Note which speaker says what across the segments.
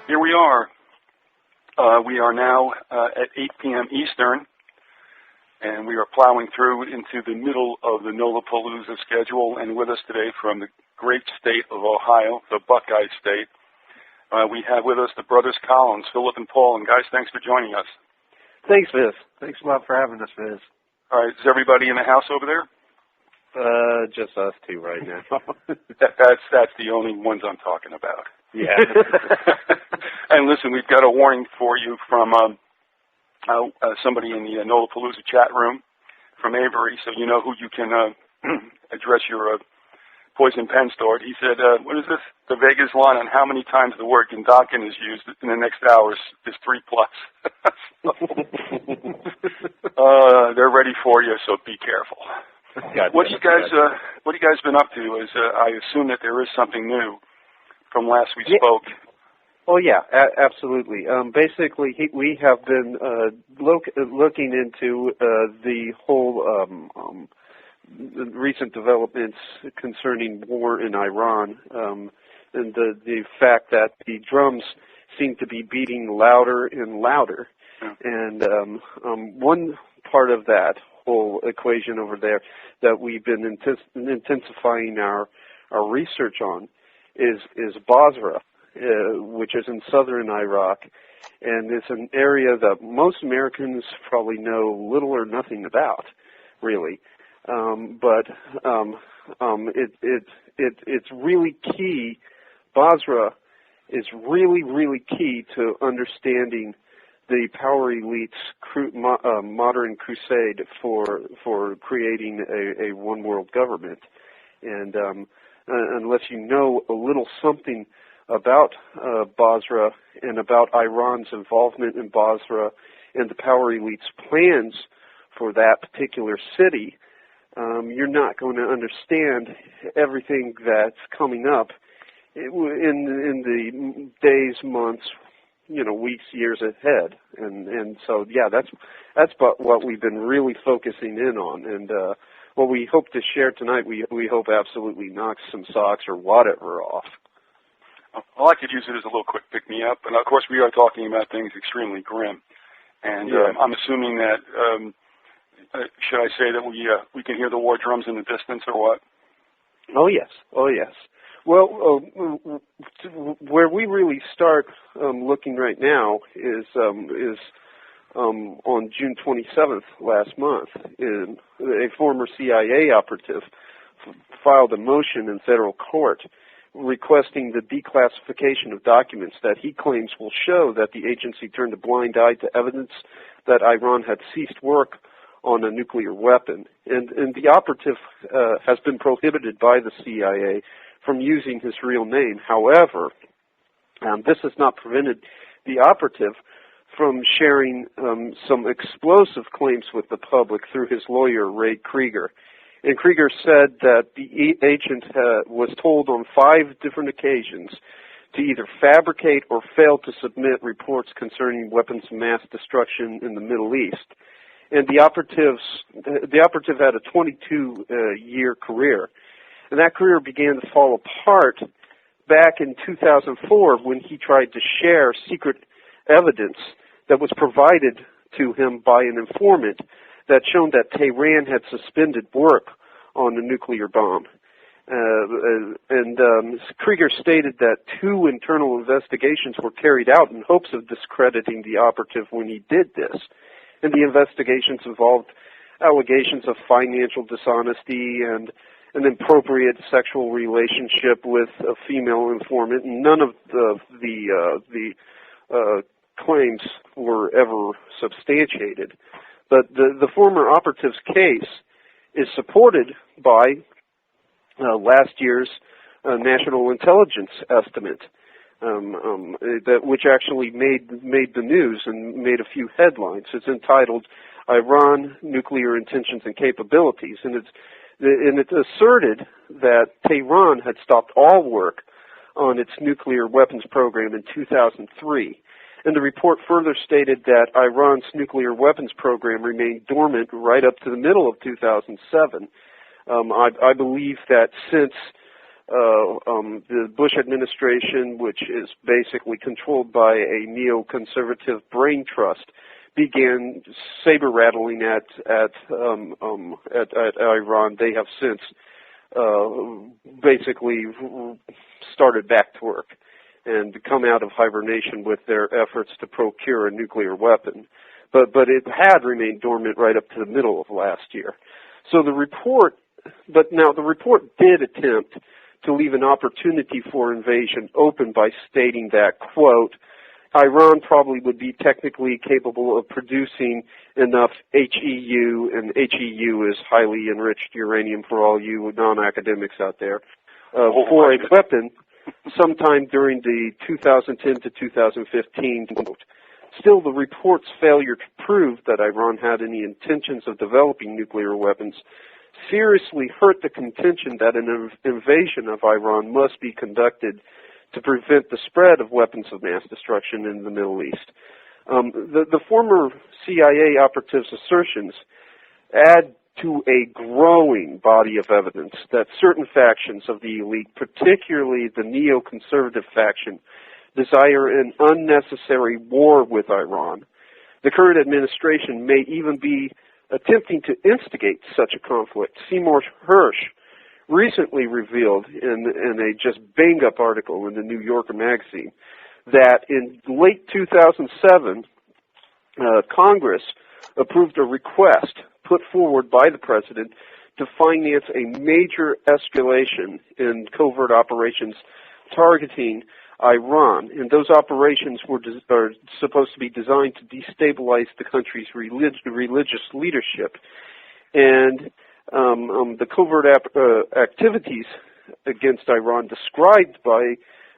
Speaker 1: Here we are. We are now at 8 p.m. Eastern, and we are plowing through into the middle of the Knollapalooza schedule. And with us today from the great state of Ohio, the Buckeye State, we have with us the brothers Collins, Philip and Paul. And guys, thanks for joining us.
Speaker 2: Thanks, Viz. Thanks a lot for having us, Viz.
Speaker 1: All right, is everybody in the house over there?
Speaker 2: Just us two right now.
Speaker 1: That's the only ones I'm talking about.
Speaker 2: Yeah.
Speaker 1: And listen, we've got a warning for you from somebody in the Knollapalooza chat room from Avery, so you know who you can address your poison pen story. He said, what is this? The Vegas line on how many times the word Gundokin is used in the next hours is 3+. They're ready for you, so be careful. What have you guys been up to? I assume that there is something new from last we spoke.
Speaker 2: Oh yeah, absolutely. Basically, we have been looking into the whole recent developments concerning war in Iran, and the fact that the drums seem to be beating louder and louder. Yeah. And one part of that whole equation over there that we've been intensifying our research on is Basra, which is in southern Iraq, and it's an area that most Americans probably know little or nothing about, really. But it's really key. Basra is really, really key to understanding the power elite's modern crusade for creating a one-world government. And unless you know a little something about Basra and about Iran's involvement in Basra and the power elite's plans for that particular city, you're not going to understand everything that's coming up in the days, months, weeks, years ahead. And so, yeah, that's what we've been really focusing in on. And what we hope to share tonight, we hope absolutely knocks some socks or whatever off.
Speaker 1: Well, I could use it as a little quick pick-me-up. And, of course, we are talking about things extremely grim. And I'm assuming that, should I say that we can hear the war drums in the distance or what?
Speaker 2: Oh, yes. Oh, yes. Well, where we really start looking right now is on June 27th last month. A former CIA operative filed a motion in federal court requesting the declassification of documents that he claims will show that the agency turned a blind eye to evidence that Iran had ceased work on a nuclear weapon. And the operative has been prohibited by the CIA from using his real name. However, this has not prevented the operative from sharing some explosive claims with the public through his lawyer, Ray Krieger. And Krieger said that the agent was told on 5 different occasions to either fabricate or fail to submit reports concerning weapons of mass destruction in the Middle East. And the operative had a 22-year career. And that career began to fall apart back in 2004 when he tried to share secret evidence that was provided to him by an informant that showed that Tehran had suspended work on a nuclear bomb. Krieger stated that 2 internal investigations were carried out in hopes of discrediting the operative when he did this. And the investigations involved allegations of financial dishonesty and an inappropriate sexual relationship with a female informant. And none of the claims were ever substantiated. But the former operative's case is supported by last year's national intelligence estimate, which actually made the news and made a few headlines. It's entitled "Iran Nuclear Intentions and Capabilities," and it asserted that Tehran had stopped all work on its nuclear weapons program in 2003. And the report further stated that Iran's nuclear weapons program remained dormant right up to the middle of 2007. I believe that since the Bush administration, which is basically controlled by a neoconservative brain trust, began saber rattling at Iran. They have since basically started back to work and come out of hibernation with their efforts to procure a nuclear weapon. But it had remained dormant right up to the middle of last year. So the report did attempt to leave an opportunity for invasion open by stating that, quote, Iran probably would be technically capable of producing enough HEU, and HEU is highly enriched uranium for all you non-academics out there, for a weapon sometime during the 2010 to 2015 quote. Still, the report's failure to prove that Iran had any intentions of developing nuclear weapons seriously hurt the contention that an invasion of Iran must be conducted to prevent the spread of weapons of mass destruction in the Middle East. The former CIA operative's assertions add to a growing body of evidence that certain factions of the elite, particularly the neoconservative faction, desire an unnecessary war with Iran. The current administration may even be attempting to instigate such a conflict. Seymour Hersh recently revealed in a just bang-up article in the New Yorker magazine that in late 2007, Congress approved a request put forward by the president to finance a major escalation in covert operations targeting Iran, and those operations are supposed to be designed to destabilize the country's religious leadership. And the covert activities against Iran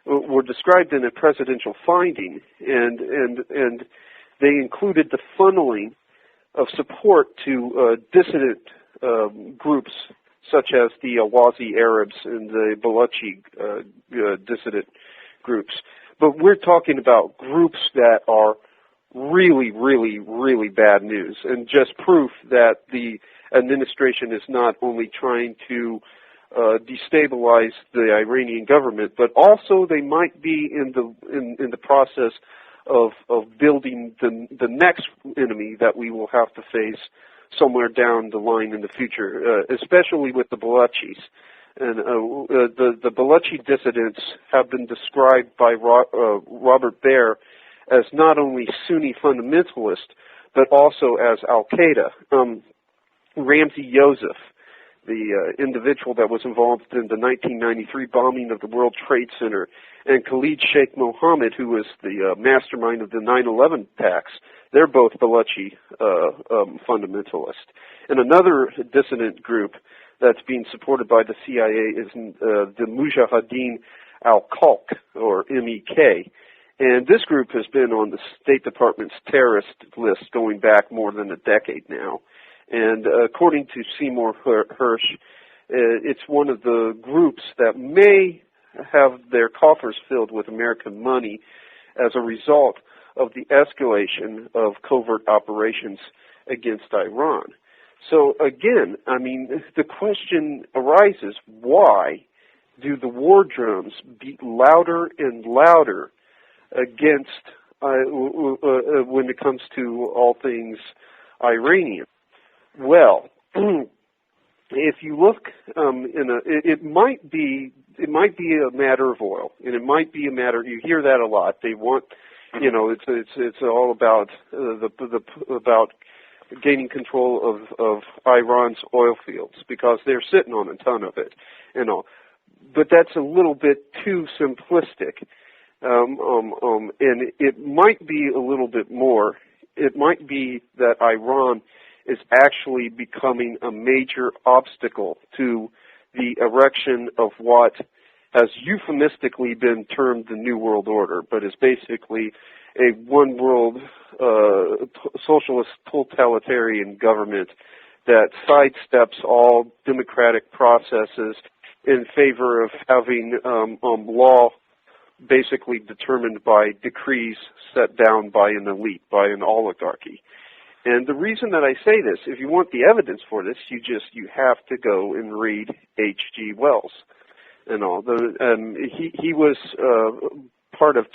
Speaker 2: were described in a presidential finding, and they included the funneling of support to dissident groups such as the Awazi Arabs and the Balochi dissident groups. But we're talking about groups that are really, really, really bad news, and just proof that the administration is not only trying to destabilize the Iranian government, but also they might be in the process of building the next enemy that we will have to face somewhere down the line in the future, especially with the Balochis. And the Balochi dissidents have been described by Robert Baer as not only Sunni fundamentalist, but also as Al-Qaeda. Ramsey Youssef, the individual that was involved in the 1993 bombing of the World Trade Center, and Khalid Sheikh Mohammed, who was the mastermind of the 9/11 attacks, they're both Balochi fundamentalists. And another dissident group that's being supported by the CIA is the Mujahideen al-Khalq, or MEK. And this group has been on the State Department's terrorist list going back more than a decade now. And according to Seymour Hersh, it's one of the groups that may have their coffers filled with American money as a result of the escalation of covert operations against Iran. So again, I mean, the question arises, why do the war drums beat louder and louder against when it comes to all things Iranian? Well, if you look it might be a matter of oil, and it might be a matter. You hear that a lot. They want, it's all about about gaining control of Iran's oil fields because they're sitting on a ton of it, But that's a little bit too simplistic, and it might be a little bit more. It might be that Iran is actually becoming a major obstacle to the erection of what has euphemistically been termed the New World Order, but is basically a one-world socialist totalitarian government that sidesteps all democratic processes in favor of having law basically determined by decrees set down by an elite, by an oligarchy. And the reason that I say this, if you want the evidence for this, you have to go and read H.G. Wells. and all. He was part of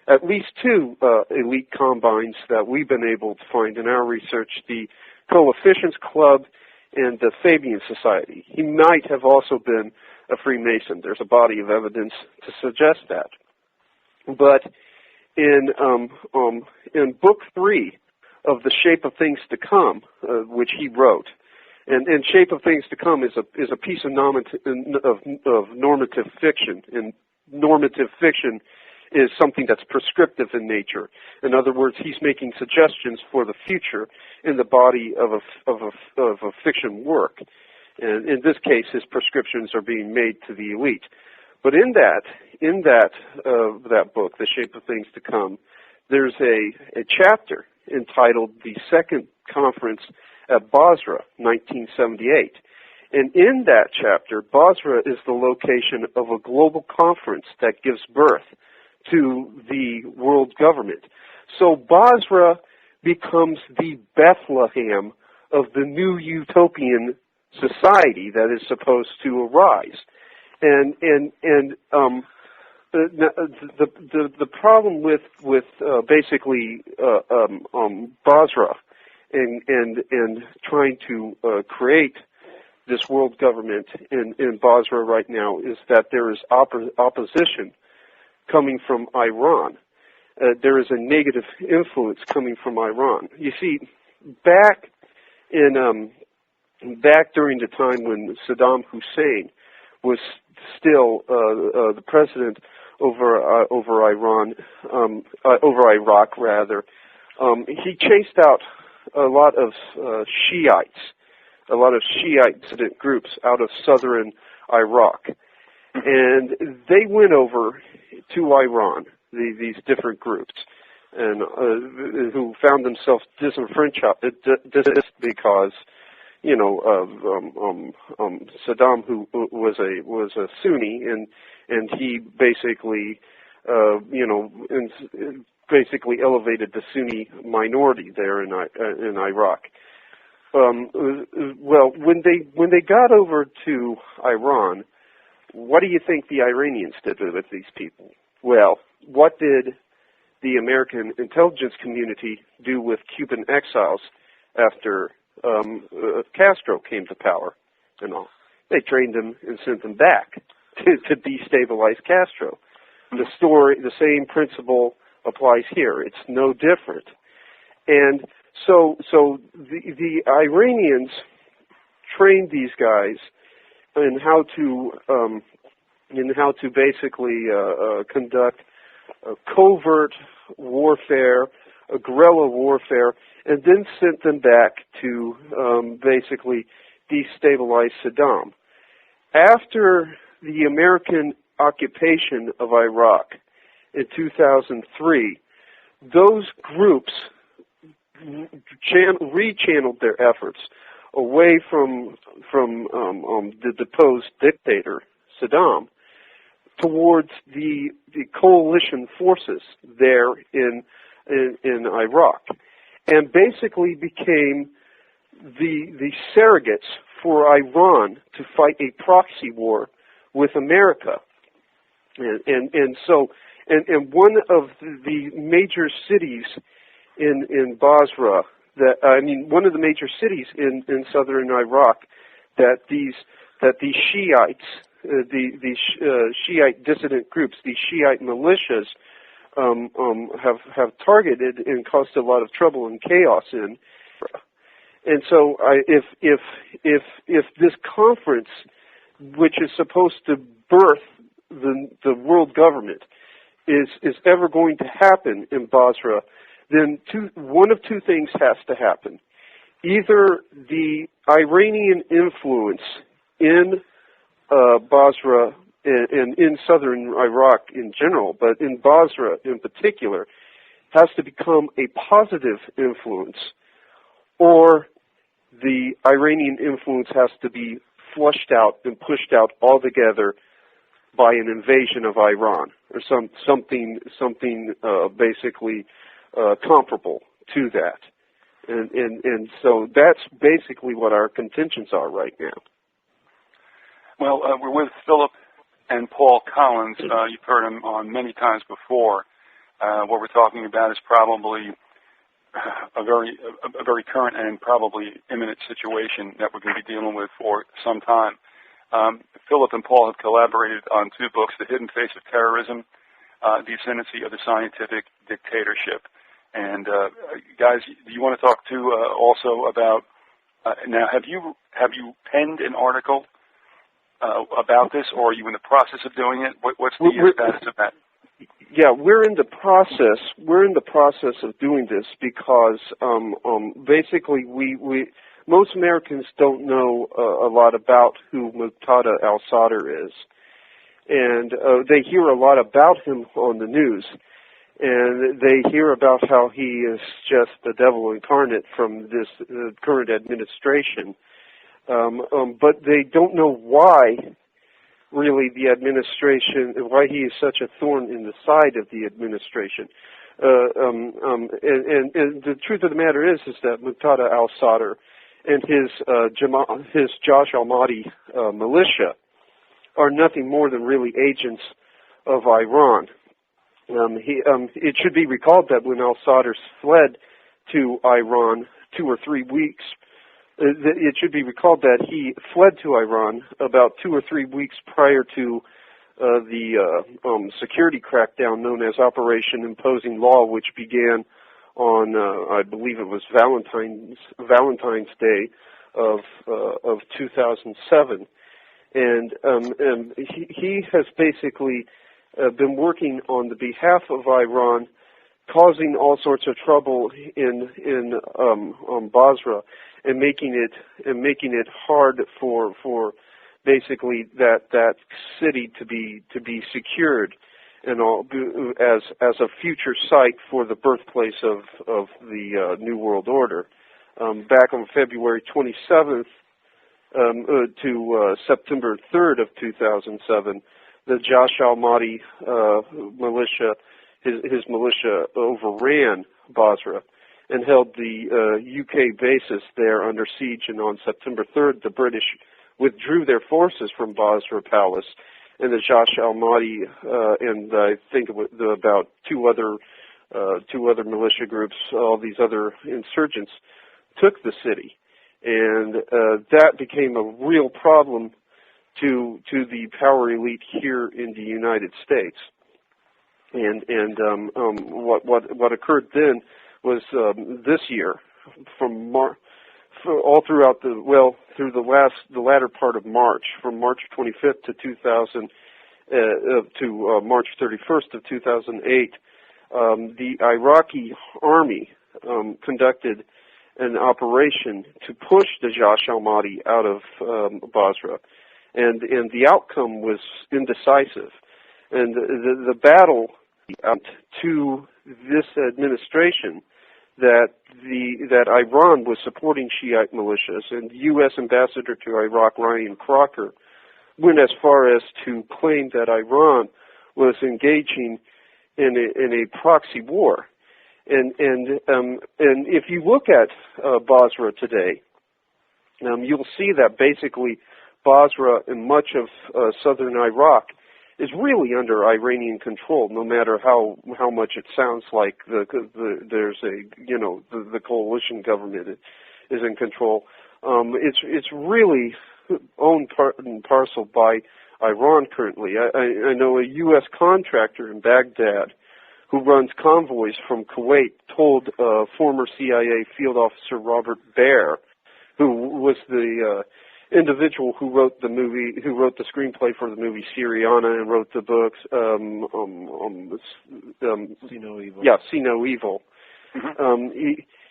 Speaker 2: at least two elite combines that we've been able to find in our research, the Coefficients Club and the Fabian Society. He might have also been a Freemason. There's a body of evidence to suggest that. But in Book 3 of The Shape of Things to Come, which he wrote, and Shape of Things to Come is a piece of normative fiction, and normative fiction is something that's prescriptive in nature. In other words, he's making suggestions for the future in the body of a fiction work. And in this case, his prescriptions are being made to the elite. But in that book, The Shape of Things to Come, there's a chapter entitled The Second Conference at Basra, 1978. And in that chapter, Basra is the location of a global conference that gives birth to the world government. So Basra becomes the Bethlehem of the new utopian society that is supposed to arise. And the problem with basically Basra and trying to create this world government in Basra right now is that there is opposition coming from Iran. There is a negative influence coming from Iran. You see, back during the time when Saddam Hussein was still the president over Iraq rather, he chased out a lot of Shiite dissident groups out of southern Iraq. And they went over to Iran, these different groups, and who found themselves disenfranchised because, Saddam, who was a Sunni, and he basically, basically elevated the Sunni minority there in Iraq. Well, when they got over to Iran, what do you think the Iranians did with these people? Well, what did the American intelligence community do with Cuban exiles after Castro came to power and all? They trained them and sent them back to destabilize Castro. The same principle applies here. It's no different. And so the Iranians trained these guys in how to basically conduct covert warfare, guerrilla warfare, and then sent them back to basically destabilize Saddam. After the American occupation of Iraq in 2003, those groups rechanneled their efforts away from the deposed dictator Saddam towards the coalition forces there in Iraq, and basically became the surrogates for Iran to fight a proxy war with America. And so one of the major cities in Basra, one of the major cities in southern Iraq that these Shiites, these Shiite dissident groups, these Shiite militias, have targeted and caused a lot of trouble and chaos in. And so, if this conference, which is supposed to birth the world government, is ever going to happen in Basra, then one of two things has to happen. Either the Iranian influence in Basra and in southern Iraq in general, but in Basra in particular, has to become a positive influence, or the Iranian influence has to be flushed out and pushed out altogether by an invasion of Iran, or something basically comparable to that. And so that's basically what our contentions are right now.
Speaker 1: Well, we're with Philip and Paul Collins. You've heard him on many times before. What we're talking about is probably a very current and probably imminent situation that we're going to be dealing with for some time. Philip and Paul have collaborated on 2 books, The Hidden Face of Terrorism, The Ascendancy of the Scientific Dictatorship. And guys, do you want to talk too also about, now have you penned an article about this, or are you in the process of doing it? What's the status of that?
Speaker 2: Yeah, we're in the process. We're in the process of doing this because basically most Americans don't know a lot about who Muqtada al-Sadr is, and they hear a lot about him on the news, and they hear about how he is just the devil incarnate from this current administration, but they don't know why. Really, the administration, why he is such a thorn in the side of the administration. And the truth of the matter is that Muqtada al-Sadr and his Josh al-Mahdi militia are nothing more than really agents of Iran. It should be recalled that when al-Sadr fled to Iran 2 or 3 weeks, it should be recalled that he fled to Iran about 2 or 3 weeks prior to the security crackdown known as Operation Imposing Law, which began on, I believe it was Valentine's Day of 2007, and he has basically been working on the behalf of Iran, causing all sorts of trouble in Basra, and making it hard for basically that city to be secured, and all as a future site for the birthplace of the New World Order. Back on February 27th to September 3rd of 2007, the Josh al-Mahdi militia, his militia overran Basra and held the UK bases there under siege, and on September 3rd, the British withdrew their forces from Basra Palace, and the Josh al-Mahdi and I think about two other militia groups, all these other insurgents, took the city, and that became a real problem to the power elite here in the United States. And what occurred then was this year, all throughout through the latter part of March, from March 25th to March 31st of 2008, the Iraqi army conducted an operation to push the Josh al-Mahdi out of Basra, and the outcome was indecisive, and the battle to this administration that Iran was supporting Shiite militias, and the U.S. ambassador to Iraq, Ryan Crocker, went as far as to claim that Iran was engaging in a proxy war. And if you look at Basra today, you'll see that basically Basra and much of southern Iraq is really under Iranian control, no matter how much it sounds like there's the coalition government is in control. It's really owned part and parcel by Iran currently. I know a U.S. contractor in Baghdad who runs convoys from Kuwait told former CIA field officer Robert Baer, who was the individual who wrote the screenplay for the movie Syriana and wrote the books
Speaker 3: See No Evil.
Speaker 2: Yeah, See No Evil.
Speaker 1: Mm-hmm.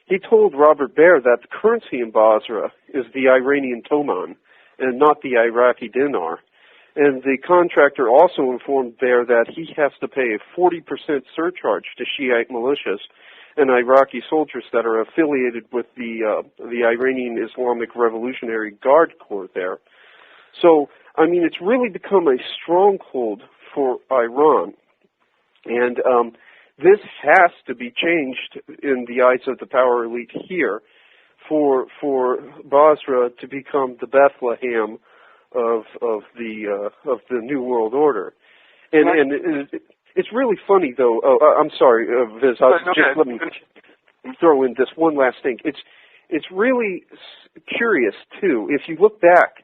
Speaker 2: He told Robert Baer that the currency in Basra is the Iranian toman and not the Iraqi dinar. And the contractor also informed Baer that he has to pay a 40% surcharge to Shiite militias and Iraqi soldiers that are affiliated with the Iranian Islamic Revolutionary Guard Corps there. So, I mean, it's really become a stronghold for Iran. And this has to be changed in the eyes of the power elite here for Basra to become the Bethlehem of the New World Order. And it's really funny, though. Oh, I'm sorry, Viz. Let me throw in this one last thing. It's really curious too. If you look back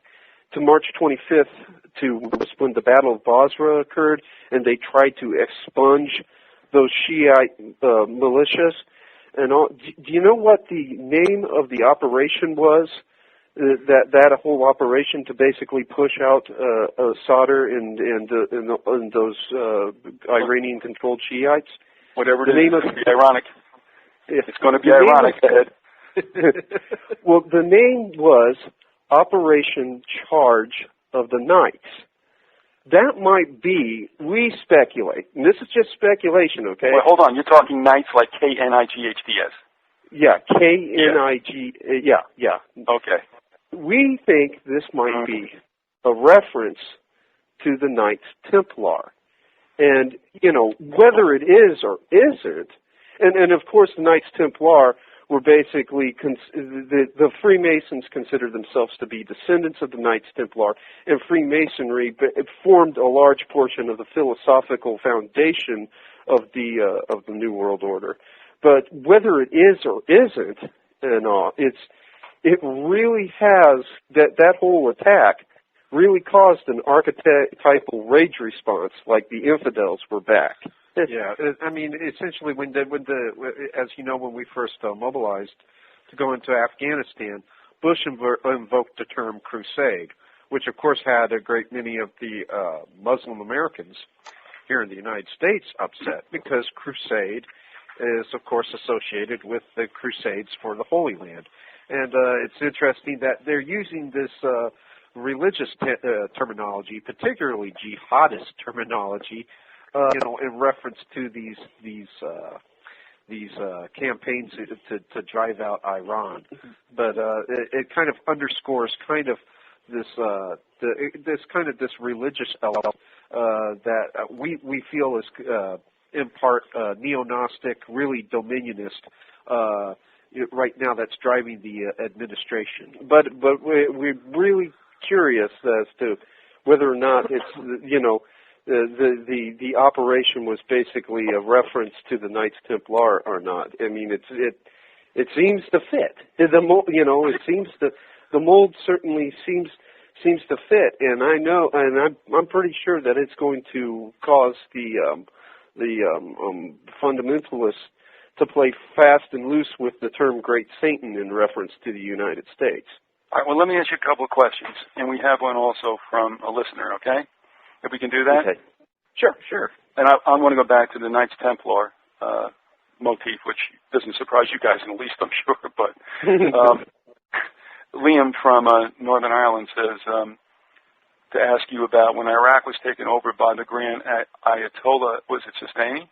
Speaker 2: to March 25th, to when the Battle of Basra occurred, and they tried to expunge those Shiite militias, and all, do you know what the name of the operation was? That whole operation to basically push out Sadr and those Iranian-controlled Shiites.
Speaker 1: Whatever it is, it's going to be ironic. It's going to be ironic.
Speaker 2: Well, the name was Operation Charge of the Knights. That might be, we speculate, and this is just speculation, okay?
Speaker 1: Wait, hold on. You're talking Knights like K-N-I-G-H-T-S.
Speaker 2: Yeah, K-N-I-G, yeah.
Speaker 1: Okay.
Speaker 2: We think this might be a reference to the Knights Templar. And, whether it is or isn't, and of course the Knights Templar were basically, the Freemasons considered themselves to be descendants of the Knights Templar, and Freemasonry formed a large portion of the philosophical foundation of the New World Order. But whether it is or isn't, it really has, that whole attack really caused an archetypal rage response, like the infidels were back.
Speaker 3: Yeah, I mean, essentially, as you know, when we first mobilized to go into Afghanistan, Bush invoked the term crusade, which of course had a great many of the Muslim Americans here in the United States upset, because crusade is, of course, associated with the Crusades for the Holy Land. And it's interesting that they're using this religious terminology, particularly jihadist terminology, in reference to these campaigns to drive out Iran. But it kind of underscores kind of this religious element that we feel is in part neo-Gnostic, really dominionist. Right now, that's driving the administration.
Speaker 2: But we're really curious as to whether or not it's the operation was basically a reference to the Knights Templar or not. I mean, it seems to fit. It seems the mold certainly seems to fit, and I know, and I'm pretty sure that it's going to cause the fundamentalists to play fast and loose with the term Great Satan in reference to the United States.
Speaker 1: All right, well, let me ask you a couple of questions, and we have one also from a listener, okay? If we can do that?
Speaker 2: Okay. Sure.
Speaker 1: And I want to go back to the Knights Templar motif, which doesn't surprise you guys in the least, I'm sure, but Liam from Northern Ireland says to ask you about when Iraq was taken over by the Grand Ayatollah, was it Sistani?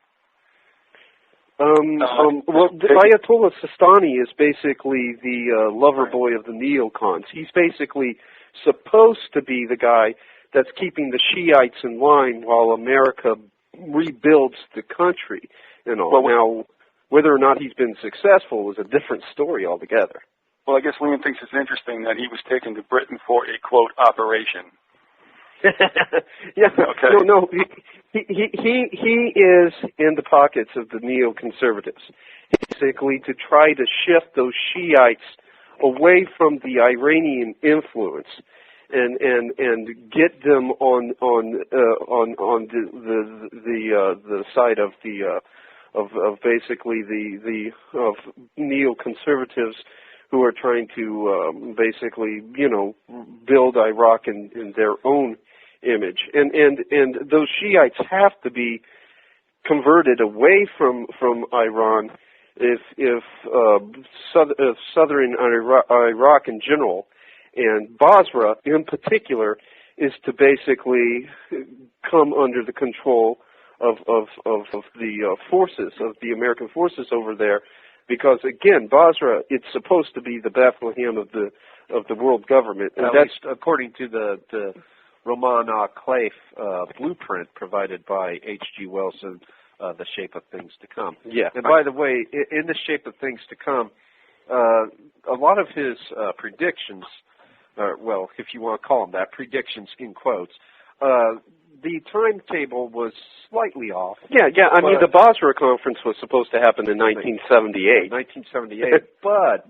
Speaker 2: Well, Ayatollah Sistani is basically the lover boy of the neocons. He's basically supposed to be the guy that's keeping the Shiites in line while America rebuilds the country. Well, now, whether or not he's been successful is a different story altogether.
Speaker 1: Well, I guess Liam thinks it's interesting that he was taken to Britain for a, quote, operation.
Speaker 2: Yeah,
Speaker 1: okay.
Speaker 2: No, he is in the pockets of the neoconservatives, basically to try to shift those Shiites away from the Iranian influence and get them on the side of basically the neoconservatives who are trying to basically build Iraq in their own image, and those Shiites have to be converted away from Iran if southern Iraq in general, and Basra in particular, is to basically come under the control of the forces, of the American forces over there, because again, Basra, it's supposed to be the Bethlehem of the world government, and
Speaker 3: at least according to the Roman Claif blueprint provided by H.G. Wells in The Shape of Things to Come.
Speaker 2: Yeah.
Speaker 3: And by the way, in The Shape of Things to Come, a lot of his predictions well, if you want to call them that, predictions in quotes. The timetable was slightly off.
Speaker 2: Yeah. I mean, the Basra conference was supposed to happen in 1978.
Speaker 3: 1978, but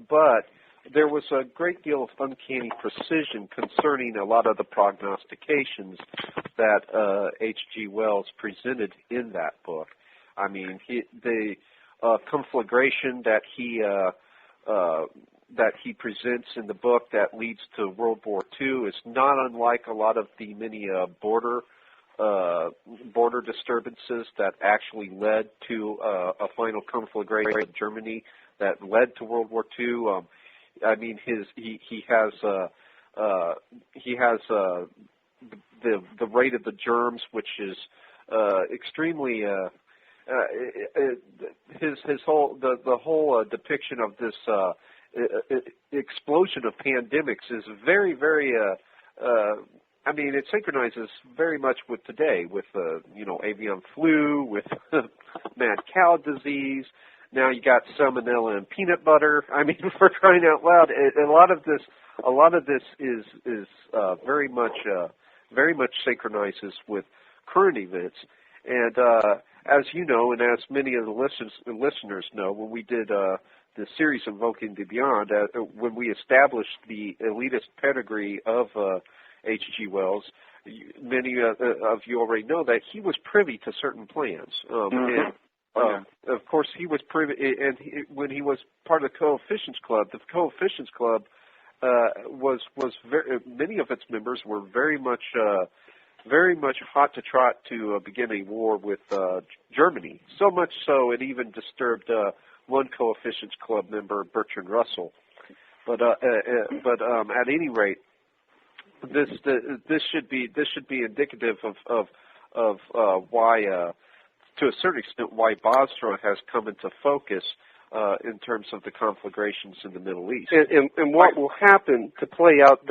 Speaker 3: there was a great deal of uncanny precision concerning a lot of the prognostications that H.G. Wells presented in that book. I mean, the conflagration that he presents in the book that leads to World War II is not unlike a lot of the many border disturbances that actually led to a final conflagration in Germany that led to World War II. I mean, he has the rate of the germs, which is extremely his whole the whole depiction of this explosion of pandemics is very, very. I mean, it synchronizes very much with today, with avian flu, with mad cow disease. Now you got salmonella and peanut butter. I mean, for crying out loud, a lot of this is very much synchronizes with current events. And as you know, and as many of the listeners know, when we did the series Invoking the Beyond, when we established the elitist pedigree of H.G. Wells, many of you already know that he was privy to certain plans. Of course, he was privy, and when he was part of the Coefficients Club, the Coefficients Club was very, many of its members were very much hot to trot to begin a war with Germany. So much so, it even disturbed one Coefficients Club member, Bertrand Russell. But at any rate, this should be indicative of why, to a certain extent, why Basra has come into focus in terms of the conflagrations in the Middle East.
Speaker 2: And what will happen to play out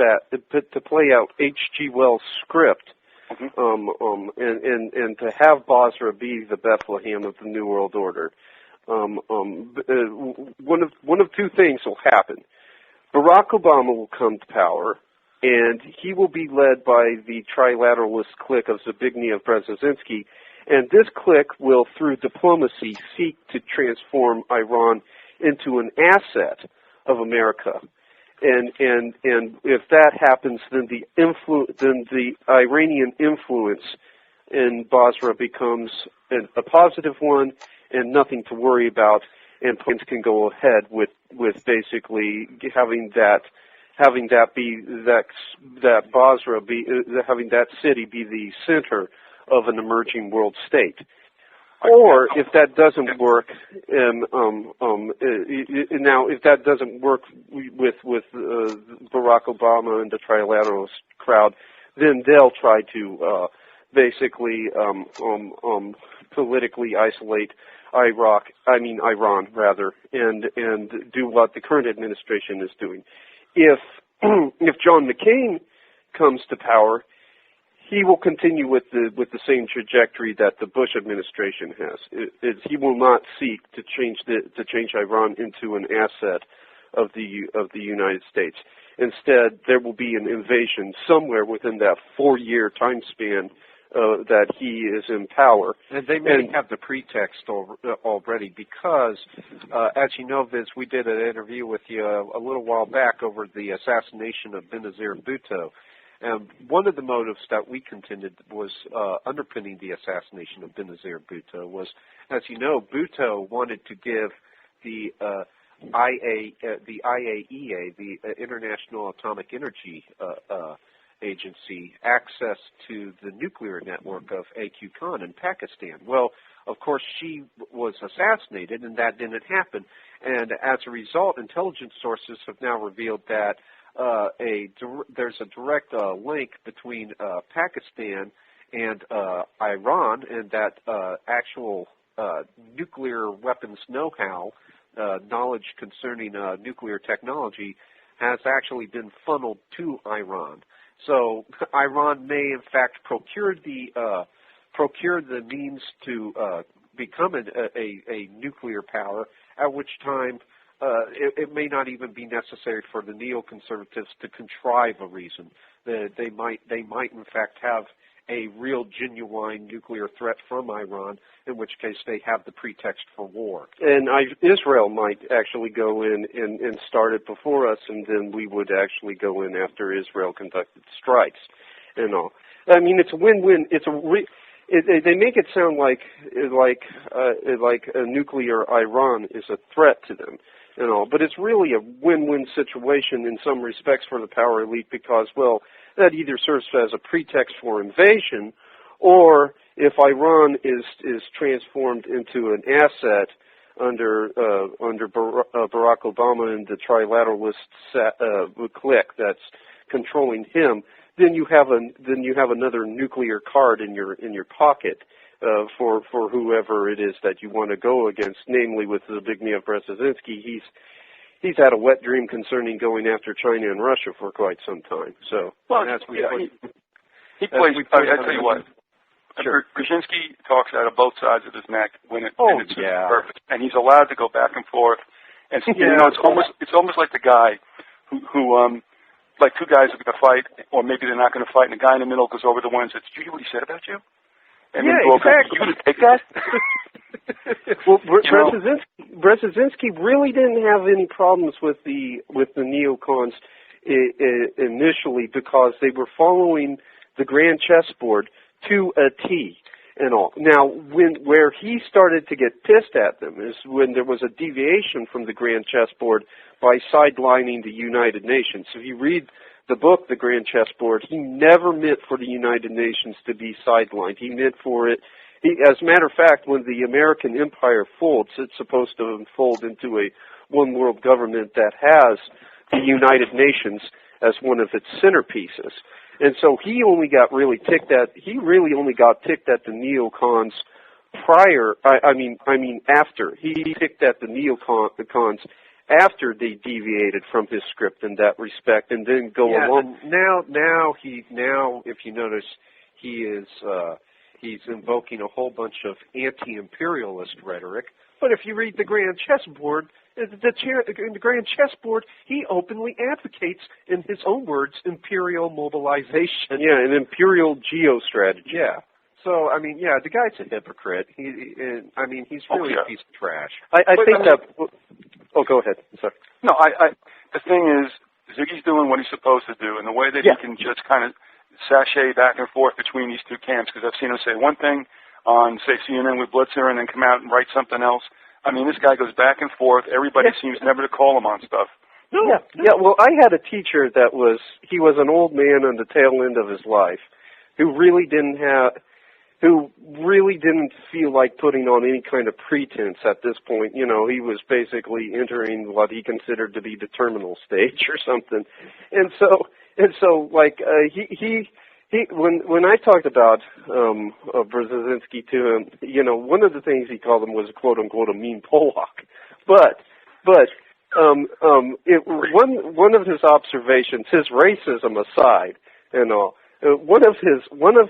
Speaker 2: H.G. Wells' script, and to have Basra be the Bethlehem of the New World Order. One of two things will happen. Barack Obama will come to power, and he will be led by the trilateralist clique of Zbigniew Brzezinski, and this clique will, through diplomacy, seek to transform Iran into an asset of America. And if that happens, then the Iranian influence in Basra becomes a positive one and nothing to worry about, and plans can go ahead with basically having that Basra be having that city be the center of an emerging world state. Or if that doesn't work, now if that doesn't work with Barack Obama and the trilateralist crowd, then they'll try to basically politically isolate Iran rather, and do what the current administration is doing. If John McCain comes to power, he will continue with the same trajectory that the Bush administration has. He will not seek to change Iran into an asset of the United States. Instead, there will be an invasion somewhere within that 4-year time span that he is in power.
Speaker 3: And they may have the pretext already because, as you know, Viz, we did an interview with you a little while back over the assassination of Benazir Bhutto. And one of the motives that we contended was underpinning the assassination of Benazir Bhutto was, as you know, Bhutto wanted to give the IAEA, the International Atomic Energy Agency, access to the nuclear network of A.Q. Khan in Pakistan. Well, of course, she was assassinated, and that didn't happen. And as a result, intelligence sources have now revealed that there's a direct link between Pakistan and Iran, and that actual nuclear weapons know-how, knowledge concerning nuclear technology, has actually been funneled to Iran. So Iran may, in fact, procure the means to become a nuclear power, at which time it may not even be necessary for the neoconservatives to contrive a reason. They might in fact have a real genuine nuclear threat from Iran, in which case they have the pretext for war.
Speaker 2: And Israel might actually go in and start it before us, and then we would actually go in after Israel conducted strikes and all. I mean, it's a win-win. They make it sound like a nuclear Iran is a threat to them and all, but it's really a win-win situation in some respects for the power elite because, well, that either serves as a pretext for invasion, or if Iran is transformed into an asset under Barack Obama and the trilateralist clique that's controlling him, then you have another nuclear card in your pocket for whoever it is that you want to go against. Namely, with Zbigniew Brzezinski, he's had a wet dream concerning going after China and Russia for quite some time. So,
Speaker 1: well, he plays. I tell you what, sure. Brzezinski talks out of both sides of his neck when it's perfect, and he's allowed to go back and forth. And it's almost like the guy who like two guys are going to fight, or maybe they're not going to fight, and the guy in the middle goes over the one and says, "Did you hear what he said about you?" And
Speaker 2: exactly.
Speaker 1: You take that?
Speaker 2: Well, Brzezinski really didn't have any problems with the neocons initially because they were following the grand chessboard to a T and all. Now, where he started to get pissed at them is when there was a deviation from the grand chessboard by sidelining the United Nations. If you read the book, The Grand Chessboard, he never meant for the United Nations to be sidelined. He meant for it. As a matter of fact, when the American empire folds, it's supposed to unfold into a one world government that has the United Nations as one of its centerpieces. And so he only got really ticked at the neocons prior. After he ticked at the neocons after they deviated from his script in that respect, and then go along.
Speaker 3: Now, if you notice, he's invoking a whole bunch of anti-imperialist rhetoric. But if you read the Grand Chessboard, in the Grand Chessboard, he openly advocates, in his own words, imperial mobilization.
Speaker 2: Yeah, an imperial geostrategy.
Speaker 3: Yeah. So, the guy's a hypocrite. He's really a piece of trash.
Speaker 2: I think that... Oh, go ahead. Sorry.
Speaker 1: No, the thing is, Ziggy's doing what he's supposed to do, and the way that he can just kind of sashay back and forth between these two camps, because I've seen him say one thing on, say, CNN with Blitzer and then come out and write something else. This guy goes back and forth. Everybody seems never to call him on stuff.
Speaker 2: Yeah, well, I had a teacher he was an old man on the tail end of his life who really didn't feel like putting on any kind of pretense at this point. He was basically entering what he considered to be the terminal stage or something. And so when I talked about Brzezinski to him, one of the things he called him was quote unquote a mean Polak. But one of his observations, his racism aside, one of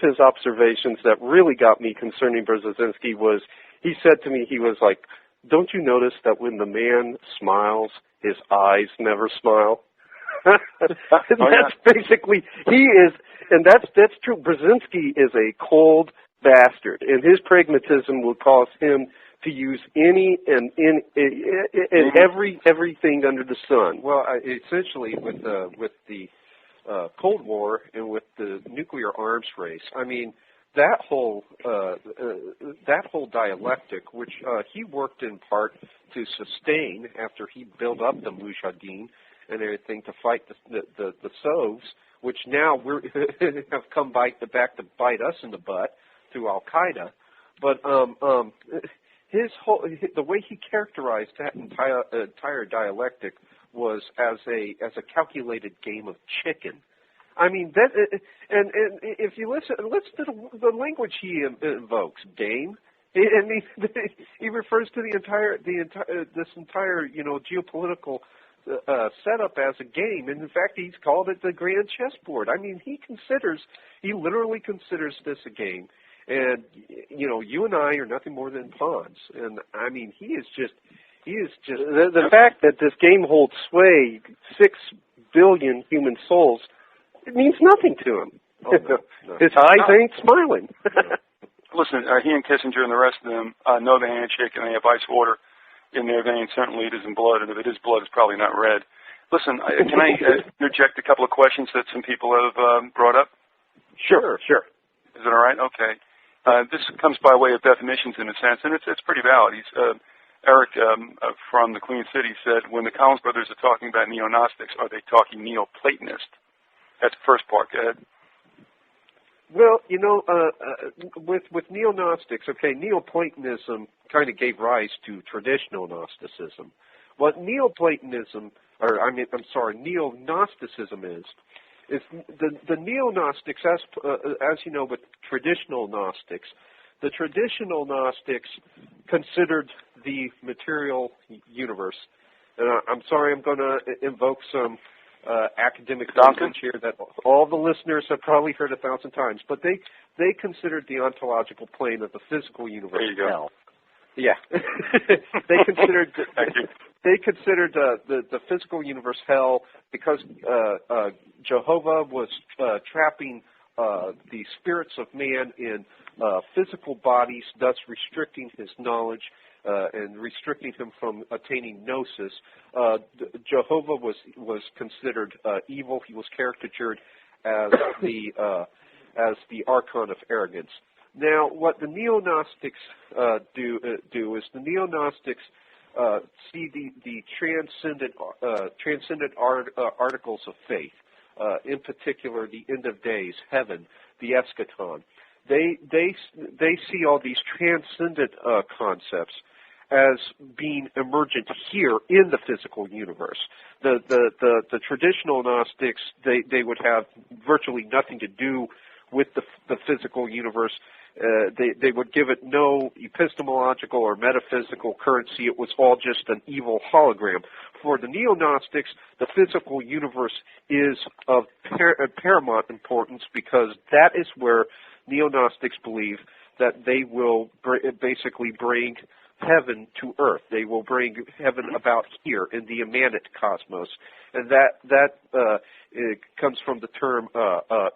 Speaker 2: his observations that really got me concerning Brzezinski was he said to me, he was like, "Don't you notice that when the man smiles, his eyes never smile?" That's basically he is, and that's true. Brzezinski is a cold bastard, and his pragmatism will cause him to use any and everything under the sun.
Speaker 3: Well, essentially, with the Cold War and with the nuclear arms race, that whole dialectic, which he worked in part to sustain after he built up the Mujahideen and everything to fight the Sovs, which now have come back to bite us in the butt through Al Qaeda. But the way he characterized that entire dialectic was as a calculated game of chicken. That, and if you listen to the language he invokes, game. He refers to this entire geopolitical setup as a game, and in fact, he's called it the Grand Chessboard. He literally considers this a game, and you and I are nothing more than pawns. And he He is just
Speaker 2: the fact that this game holds sway, 6 billion human souls, it means nothing to him.
Speaker 3: Oh, no.
Speaker 2: His eyes ain't smiling.
Speaker 1: Listen, he and Kissinger and the rest of them know the handshake, and they have ice water in their veins. Certainly it isn't blood, and if it is blood, it's probably not red. Listen, can I interject a couple of questions that some people have brought up?
Speaker 2: Sure.
Speaker 1: Is it all right? Okay. This comes by way of definitions in a sense, and it's pretty valid. Eric from the Queen City said, when the Collins brothers are talking about neo-Gnostics, are they talking Neoplatonist? That's the first part. Go ahead.
Speaker 3: Well, with neo-Gnostics, okay, Neoplatonism kind of gave rise to traditional Gnosticism. What neo-Gnosticism is the neo-Gnostics, as you know, with traditional Gnostics, the traditional Gnostics considered the material universe. I'm sorry, I'm going to invoke some academic language here that all the listeners have probably heard 1,000 times, but they considered the ontological plane of the physical universe hell. Yeah, they considered the physical universe hell because Jehovah was trapping the spirits of man in physical bodies, thus restricting his knowledge and restricting him from attaining gnosis. Jehovah was considered evil. He was caricatured as the archon of arrogance. Now, what the neo-Gnostics do is the neo-Gnostics see the transcendent articles of faith, in particular the end of days, heaven, the eschaton. They see all these transcendent concepts as being emergent here in the physical universe. The traditional Gnostics, they would have virtually nothing to do with the physical universe. They would give it no epistemological or metaphysical currency. It was all just an evil hologram. For the neo-Gnostics, the physical universe is of paramount importance because that is where neo-Gnostics believe that they will basically bring heaven to earth. They will bring heaven about here in the immanent cosmos. And that comes from the term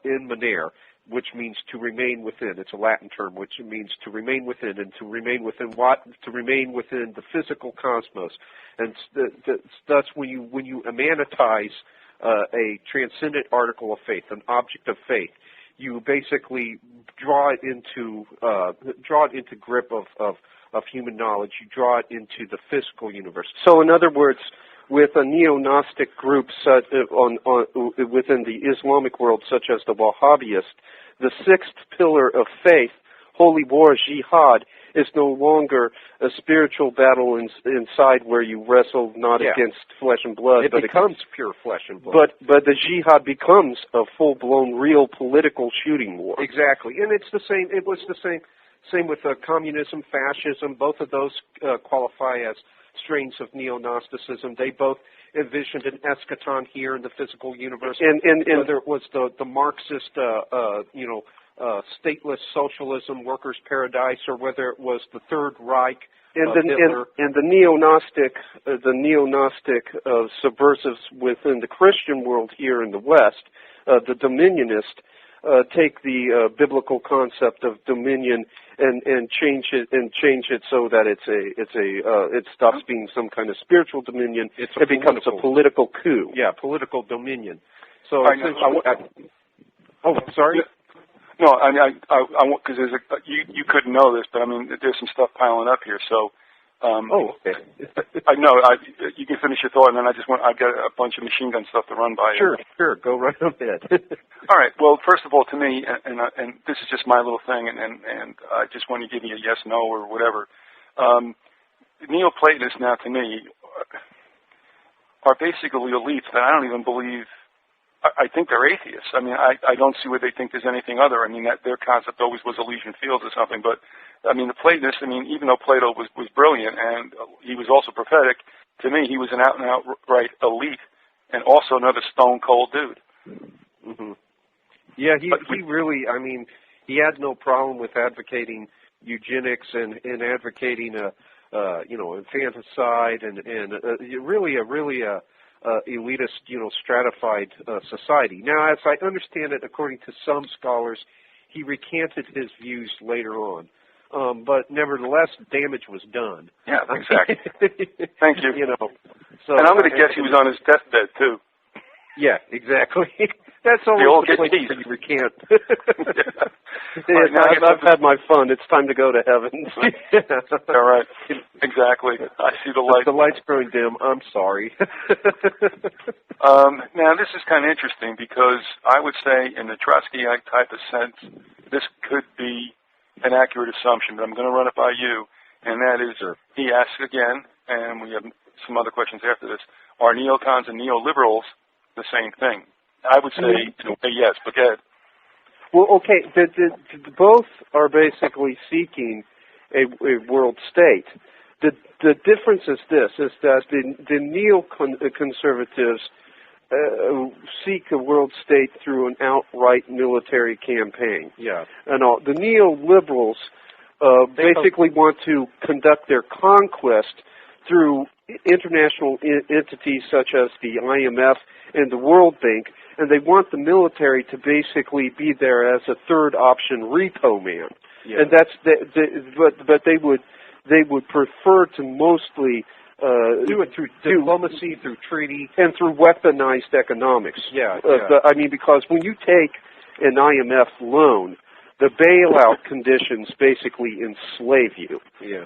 Speaker 3: in manere, which means to remain within. It's a Latin term which means to remain within, and to remain within what? To remain within the physical cosmos. And thus when you immanentize a transcendent article of faith, an object of faith, you basically draw it into grip of human knowledge. You draw it into the physical universe.
Speaker 2: So, in other words, with a neo-Gnostic group within the Islamic world, such as the Wahhabists, the sixth pillar of faith, holy war, jihad, is no longer a spiritual battle inside where you wrestle not against flesh and blood.
Speaker 3: It becomes pure flesh and blood.
Speaker 2: But the jihad becomes a full-blown, real political shooting war.
Speaker 3: Exactly, and it's the same. It was the same with communism, fascism. Both of those qualify as strains of neo-Gnosticism. They both envisioned an eschaton here in the physical universe. And whether it was the Marxist, stateless socialism, workers' paradise, or whether it was the Third Reich.
Speaker 2: And the neo-Gnostic subversives within the Christian world here in the West, the Dominionist, take the biblical concept of dominion and change it so that it stops being some kind of spiritual dominion. It becomes a political coup.
Speaker 3: Yeah, political dominion. So sorry.
Speaker 1: No, I want because you couldn't know this, but I mean there's some stuff piling up here. So,
Speaker 3: okay.
Speaker 1: I know you can finish your thought, and then I've got a bunch of machine gun stuff to run by.
Speaker 3: Sure, go right ahead.
Speaker 1: All right. Well, first of all, to me, and this is just my little thing, and I just want to give you a yes, no, or whatever. Neoplatonists now, to me, are basically elites that I don't even believe. I think they're atheists. I mean, I don't see where they think there's anything other. I mean, that their concept always was Elysian Fields or something. But, I mean, the Platonists, I mean, even though Plato was brilliant and he was also prophetic, to me he was an out-and-out right elite and also another stone-cold dude.
Speaker 3: Mm-hmm. Yeah, he really, I mean, he had no problem with advocating eugenics and advocating infanticide and really a elitist, stratified society. Now, as I understand it, according to some scholars, he recanted his views later on. But nevertheless, damage was done.
Speaker 1: Yeah, exactly. Thank you.
Speaker 3: So,
Speaker 1: and I'm going to guess he was on his deathbed too.
Speaker 3: Yeah, exactly. That's always the place where you recant.
Speaker 1: Right,
Speaker 3: I've had my fun. It's time to go to heaven.
Speaker 1: All right. Exactly. I see the light.
Speaker 3: The light's growing dim. I'm sorry.
Speaker 1: Now, this is kind of interesting because I would say in the Trotskyite type of sense, this could be an accurate assumption, but I'm going to run it by you, and that is, he asks again, and we have some other questions after this, are neocons and neoliberals the same thing? I would say, yes, but go ahead.
Speaker 2: Well, okay, both are basically seeking a world state. The difference is this, is that the neoconservatives seek a world state through an outright military campaign.
Speaker 3: Yeah.
Speaker 2: And all. The neoliberals basically want to conduct their conquest through international entities such as the IMF and the World Bank, and they want the military to basically be there as a third option repo man.
Speaker 3: Yeah.
Speaker 2: And that's but they would prefer to mostly
Speaker 3: do it through diplomacy, through treaty,
Speaker 2: and through weaponized economics.
Speaker 3: Yeah.
Speaker 2: Because when you take an IMF loan, the bailout conditions basically enslave you.
Speaker 3: Yeah.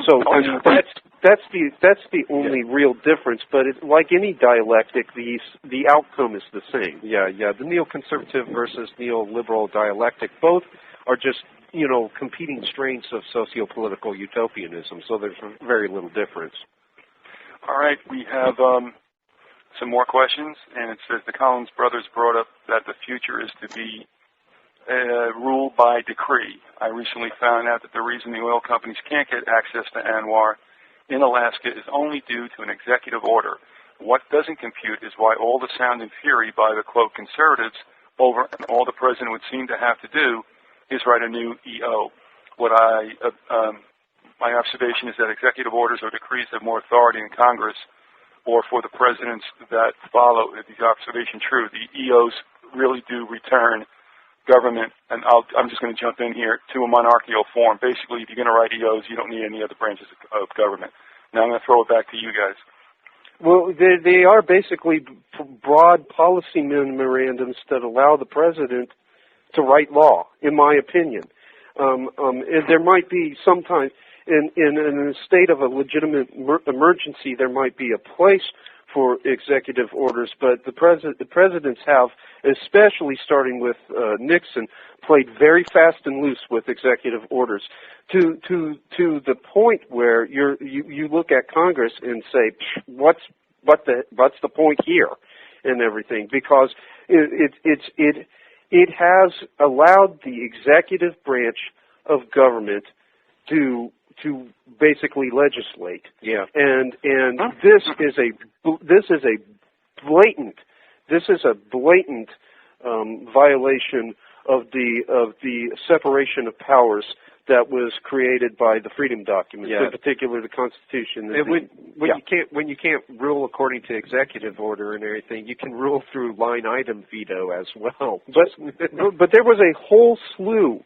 Speaker 2: So that's the only real difference. But like any dialectic, the outcome is the same.
Speaker 3: Yeah. The neoconservative versus neoliberal dialectic, both are just competing strains of socio-political utopianism. So there's very little difference.
Speaker 1: All right, we have some more questions, and it says the Collins brothers brought up that the future is to be ruled by decree. I recently found out that the reason the oil companies can't get access to Anwar in Alaska is only due to an executive order. What doesn't compute is why all the sound and fury by the, quote, conservatives over and all the president would seem to have to do is write a new EO. My observation is that executive orders or decrees have more authority in Congress or for the presidents that follow. Is the observation true? The EOs really do return government, and I'm just going to jump in here, to a monarchical form. Basically, if you're going to write EOs, you don't need any other branches of government. Now I'm going to throw it back to you guys.
Speaker 2: Well, they are basically broad policy memorandums that allow the president to write law, in my opinion. There might be sometimes, in a state of a legitimate emergency, there might be a place for executive orders, but the presidents have, especially starting with Nixon, played very fast and loose with executive orders to the point where you look at Congress and say, what's the point here, and everything, because it has allowed the executive branch of government to basically legislate.
Speaker 3: Yeah.
Speaker 2: And this is a blatant violation of the separation of powers that was created by the Freedom Documents, in particular the Constitution.
Speaker 3: When you can't rule according to executive order and everything, you can rule through line item veto as well.
Speaker 2: But there was a whole slew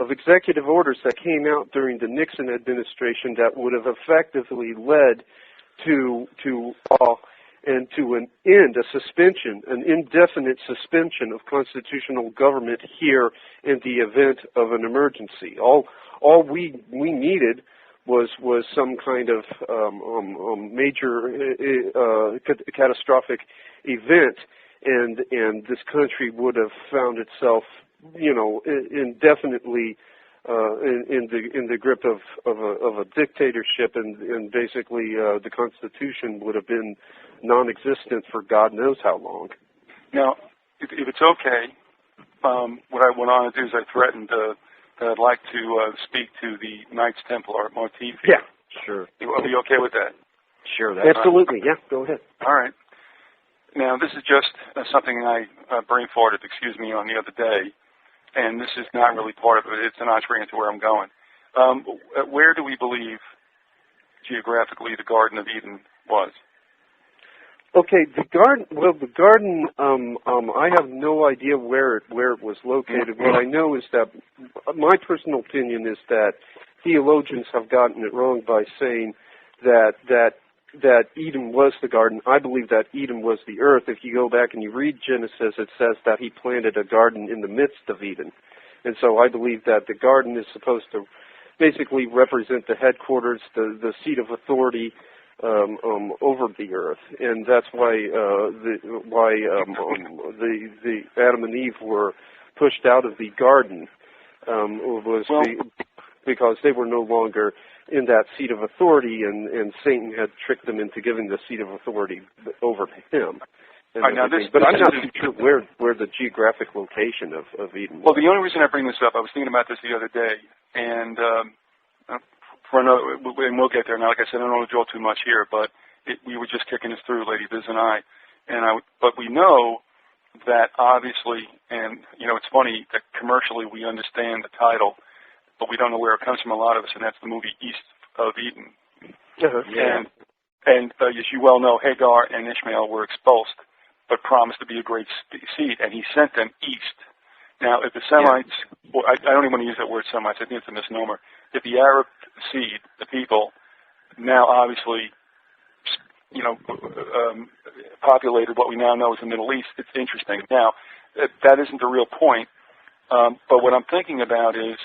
Speaker 2: of executive orders that came out during the Nixon administration that would have effectively led to an end, a suspension, an indefinite suspension of constitutional government here in the event of an emergency. All we needed was some kind of major catastrophic event, and this country would have found itself, indefinitely in the grip of a dictatorship, and basically the Constitution would have been non-existent for God knows how long.
Speaker 1: Now, if it's okay, what I went on to do is I threatened that I'd like to speak to the Knights Templar motif.
Speaker 2: Yeah, sure.
Speaker 1: Are you okay with that?
Speaker 3: Sure.
Speaker 2: Absolutely. Yeah, go ahead.
Speaker 1: All right. Now, this is just something I brain farted, on the other day, and this is not really part of it. It's an entree into where I'm going. Where do we believe geographically the Garden of Eden was?
Speaker 2: Okay, the garden. Well, the garden. I have no idea where it was located. What I know is that my personal opinion is that theologians have gotten it wrong by saying that Eden was the garden. I believe that Eden was the earth. If you go back and you read Genesis, it says that he planted a garden in the midst of Eden, and so I believe that the garden is supposed to basically represent the headquarters, the seat of authority over the earth, and that's why the Adam and Eve were pushed out of the garden because they were no longer in that seat of authority, and Satan had tricked them into giving the seat of authority over to him. But I'm not too sure where the geographic location of Eden was.
Speaker 1: Well, the only reason I bring this up, I was thinking about this the other day, and and we'll get there. Now, like I said, I don't want to draw too much here, but we were just kicking this through, Lady Viz and I. But we know that obviously, and it's funny that commercially we understand the title, but we don't know where it comes from. A lot of us, and that's the movie East of Eden.
Speaker 2: Yeah.
Speaker 1: And as you well know, Hagar and Ishmael were expulsed, but promised to be a great seed, and he sent them east. Now, if the Semites, well, I don't even want to use that word Semites, I think it's a misnomer. If the Arab seed, the people, now obviously, populated what we now know as the Middle East, it's interesting. Now, that isn't the real point, but what I'm thinking about is,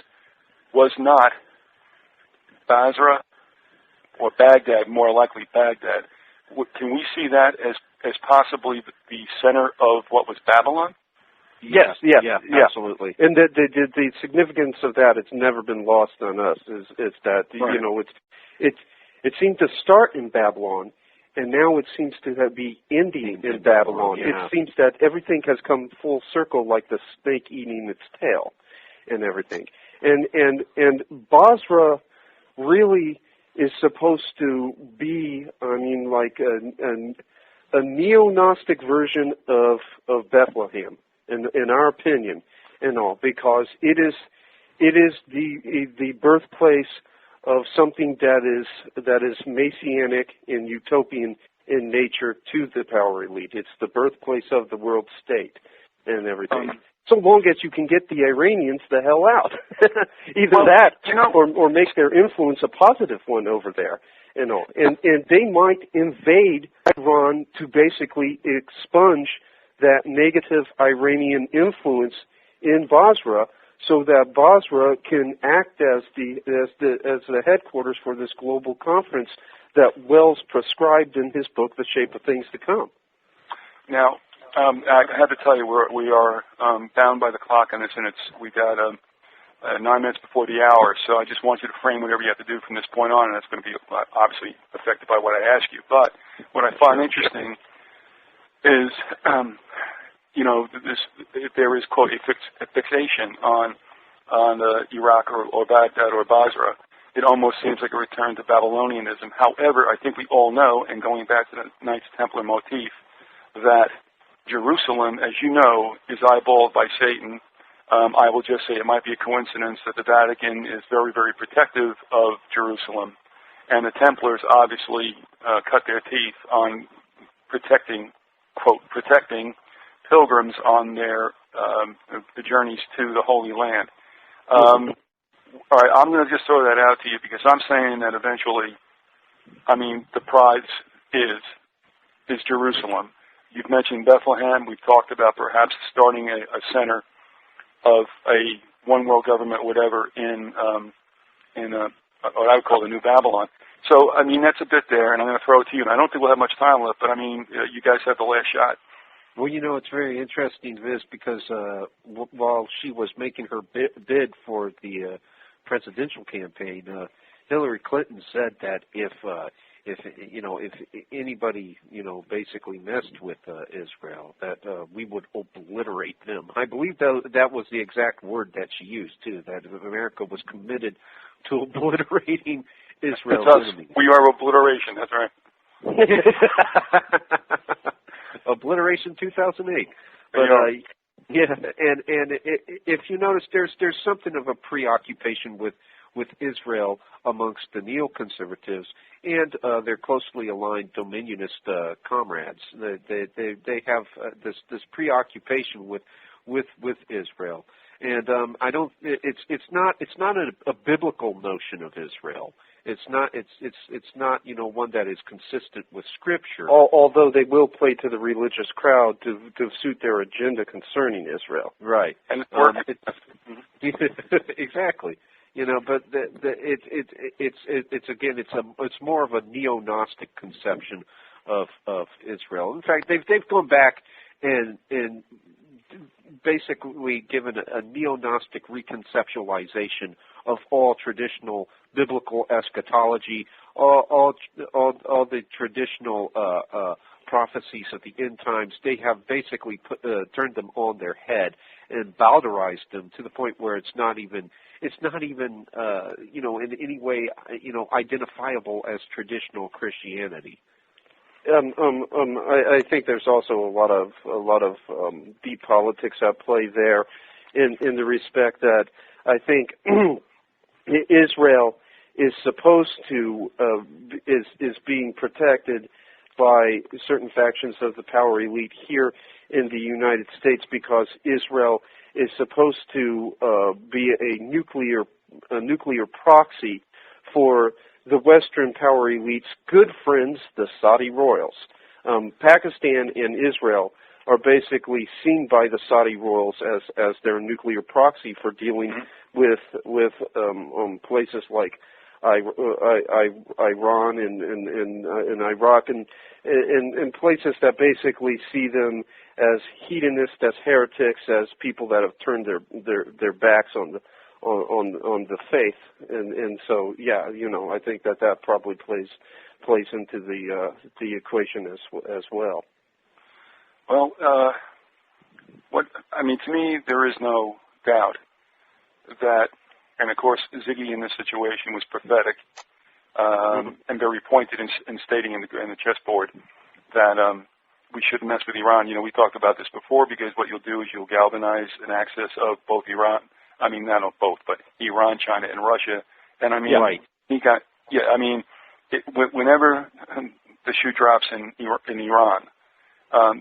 Speaker 1: was not Basra or Baghdad, more likely Baghdad, can we see that as possibly the center of what was Babylon?
Speaker 2: Yes,
Speaker 3: absolutely.
Speaker 2: And the significance of that, it's never been lost on us, is that,
Speaker 1: right.
Speaker 2: It seemed to start in Babylon, and now it seems to be ending in Babylon.
Speaker 3: Yeah.
Speaker 2: It seems that everything has come full circle, like the snake eating its tail and everything. And Basra really is supposed to be, like a neo-Gnostic version of Bethlehem, in our opinion, and all, because it is the birthplace of something that is messianic and utopian in nature to the power elite. It's the birthplace of the world state and everything. So long as you can get the Iranians the hell out, or make their influence a positive one over there, and they might invade Iran to basically expunge that negative Iranian influence in Basra, so that Basra can act as the headquarters for this global conference that Wells prescribed in his book, The Shape of Things to Come.
Speaker 1: Now, I have to tell you, we are bound by the clock on this, and we got 9 minutes before the hour. So I just want you to frame whatever you have to do from this point on, and that's going to be obviously affected by what I ask you. But what I find interesting is, there is, quote, a fixation on Iraq or Baghdad or Basra. It almost seems like a return to Babylonianism. However, I think we all know, and going back to the Knights Templar motif, that Jerusalem, as you know, is eyeballed by Satan. I will just say it might be a coincidence that the Vatican is very, very protective of Jerusalem, and the Templars obviously cut their teeth on protecting, quote, protecting pilgrims on their the journeys to the Holy Land. All right, I'm going to just throw that out to you because I'm saying that eventually, the prize is Jerusalem. You've mentioned Bethlehem. We've talked about perhaps starting a center of a one world government, whatever, in what I would call the New Babylon. So, that's a bit there, and I'm going to throw it to you. And I don't think we'll have much time left, but, you guys have the last shot.
Speaker 3: Well, it's very interesting, Viz, because while she was making her bid for the presidential campaign, Hillary Clinton said that if anybody basically messed with Israel, that we would obliterate them. I believe that was the exact word that she used too. That America was committed to obliterating Israel's enemies.
Speaker 1: We are obliteration. That's right.
Speaker 3: Obliteration 2008. But and if you notice, there's something of a preoccupation with with Israel amongst the neoconservatives and their closely aligned dominionist comrades. They have this preoccupation with Israel, and I don't. It's not a biblical notion of Israel. It's not one that is consistent with Scripture.
Speaker 2: Although they will play to the religious crowd to suit their agenda concerning Israel.
Speaker 3: Right.
Speaker 1: And
Speaker 3: exactly. But it's more of a neo-Gnostic conception of Israel. In fact, they've gone back and basically given a neo-Gnostic reconceptualization of all traditional biblical eschatology, all the traditional prophecies of the end times. They have basically turned them on their head and bowdlerized them to the point where it's not even in any way identifiable as traditional Christianity.
Speaker 2: I think there's also a lot of deep politics at play there, in the respect that I think Israel is supposed to is being protected by certain factions of the power elite here in the United States, because Israel is supposed to be a nuclear proxy for the Western power elite's good friends, the Saudi royals. Pakistan and Israel are basically seen by the Saudi royals as their nuclear proxy for dealing with places like Iran and Iraq and places that basically see them as hedonists, as heretics, as people that have turned their backs on the faith, and so I think that probably plays into the equation as well.
Speaker 1: Well, to me, there is no doubt that, and of course, Ziggy in this situation was prophetic and very pointed in stating in the chessboard that we shouldn't mess with Iran. We talked about this before, because what you'll do is you'll galvanize an axis of both Iran. Not of both, but Iran, China, and Russia. And
Speaker 3: right.
Speaker 1: Whenever the shoe drops in Iran,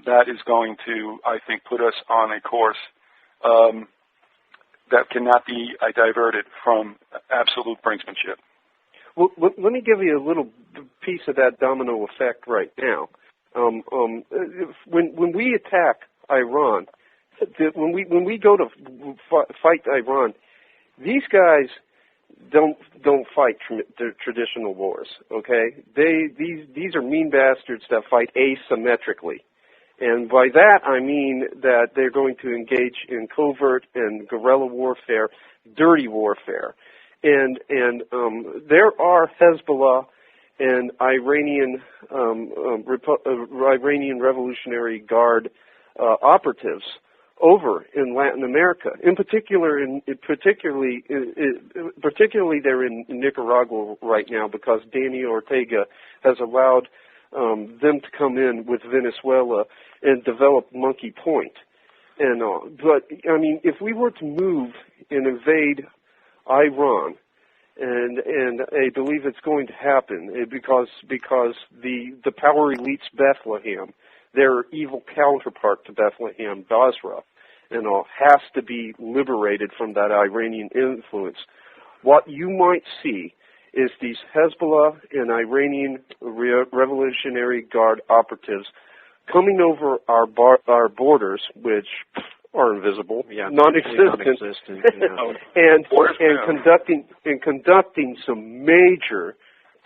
Speaker 1: that is going to, I think, put us on a course that cannot be diverted from absolute brinksmanship.
Speaker 2: Well, let me give you a little piece of that domino effect right now. When we attack Iran, when we go to fight Iran, these guys don't fight traditional wars. Okay, these are mean bastards that fight asymmetrically, and by that I mean that they're going to engage in covert and guerrilla warfare, dirty warfare, and there are Hezbollah and Iranian Revolutionary Guard operatives over in Latin America, particularly they're in Nicaragua right now, because Daniel Ortega has allowed them to come in with Venezuela and develop Monkey Point. But if we were to move and invade Iran, and I believe it's going to happen because the power elites Bethlehem, their evil counterpart to Bethlehem, Basra, has to be liberated from that Iranian influence. What you might see is these Hezbollah and Iranian Revolutionary Guard operatives coming over our borders, which are invisible, non-existent, and conducting some major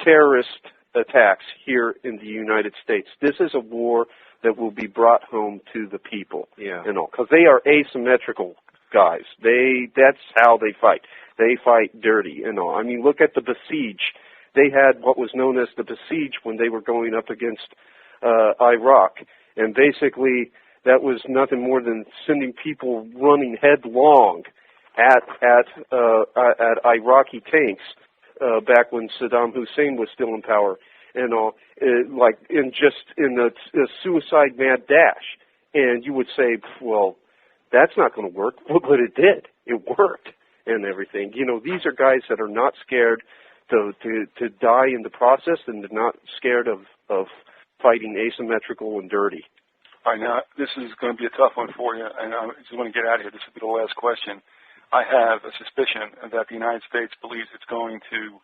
Speaker 2: terrorist attacks here in the United States. This is a war that will be brought home to the people, because they are asymmetrical guys. That's how they fight. They fight dirty, look at the Besiege. They had what was known as the Besiege when they were going up against Iraq, and basically that was nothing more than sending people running headlong at Iraqi tanks back when Saddam Hussein was still in power. Like in a suicide mad dash, and you would say, well, that's not going to work, but it did. It worked, and everything. You know, these are guys that are not scared to die in the process, and they're not scared of fighting asymmetrical and dirty.
Speaker 1: All right, now this is going to be a tough one for you, and I just want to get out of here. This will be the last question. I have a suspicion that the United States believes it's going to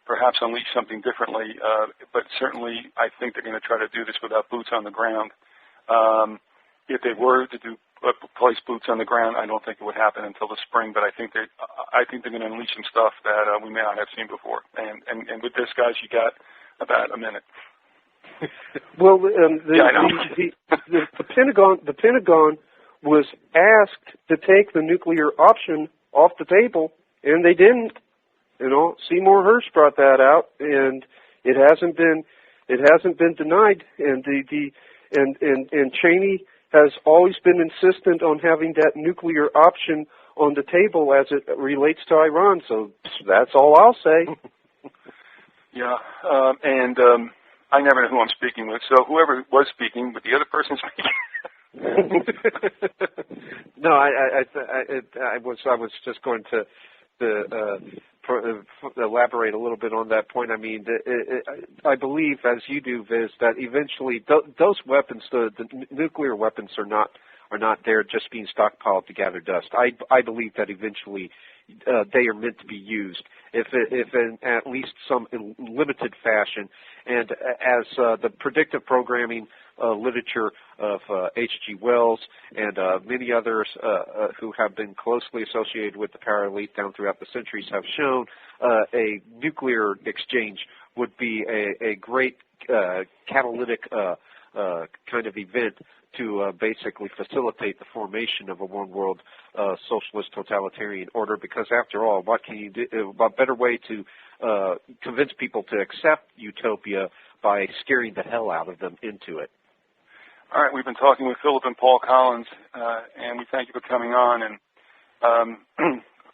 Speaker 1: perhaps unleash something differently, but certainly I think they're going to try to do this without boots on the ground. If they were to place boots on the ground, I don't think it would happen until the spring, but I think they're going to unleash some stuff that we may not have seen before. And with this, guys, you got about a minute.
Speaker 2: Well,
Speaker 1: I
Speaker 2: the Pentagon was asked to take the nuclear option off the table, and they didn't. You know, Seymour Hersh brought that out, and it hasn't been denied. And and Cheney has always been insistent on having that nuclear option on the table as it relates to Iran. So that's all I'll say.
Speaker 1: Yeah, I never know who I'm speaking with. So whoever was speaking, but the other person speaking.
Speaker 3: No, I was just going to elaborate a little bit on that point. I mean, I believe, as you do, Viz, that eventually those weapons, the nuclear weapons, are not there just being stockpiled to gather dust. I believe that eventually they are meant to be used, if in at least some limited fashion. And as the predictive programming literature of H.G. Wells and many others who have been closely associated with the power elite down throughout the centuries have shown, a nuclear exchange would be a great catalytic kind of event to basically facilitate the formation of a one-world socialist totalitarian order. Because after all, what can you do? What better way to convince people to accept utopia by scaring the hell out of them into it?
Speaker 1: All right, we've been talking with Philip and Paul Collins, and we thank you for coming on. And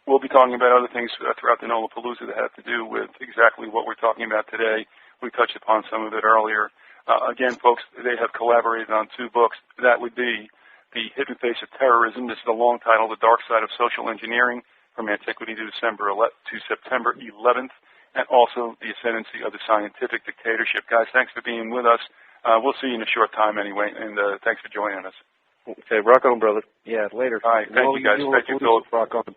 Speaker 1: we'll be talking about other things throughout the Knollapalooza that have to do with exactly what we're talking about today. We touched upon some of it earlier. Again, folks, they have collaborated on 2 books. That would be The Hidden Face of Terrorism. This is the long title, The Dark Side of Social Engineering, from Antiquity to September 11th, and also The Ascendancy of the Scientific Dictatorship. Guys, thanks for being with us. We'll see you in a short time anyway, and thanks for joining us.
Speaker 2: Okay, rock on, brother.
Speaker 3: Yeah, later.
Speaker 1: All right, thank you, guys. Thank you, Philip.
Speaker 3: Rock on.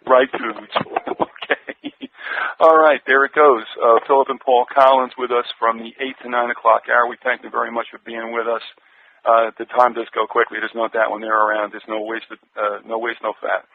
Speaker 1: Right foods. Okay. All right, there it goes. Philip and Paul Collins with us from the 8 to 9 o'clock hour. We thank them very much for being with us. The time does go quickly. There's no doubt when they're around. There's no waste, no fat.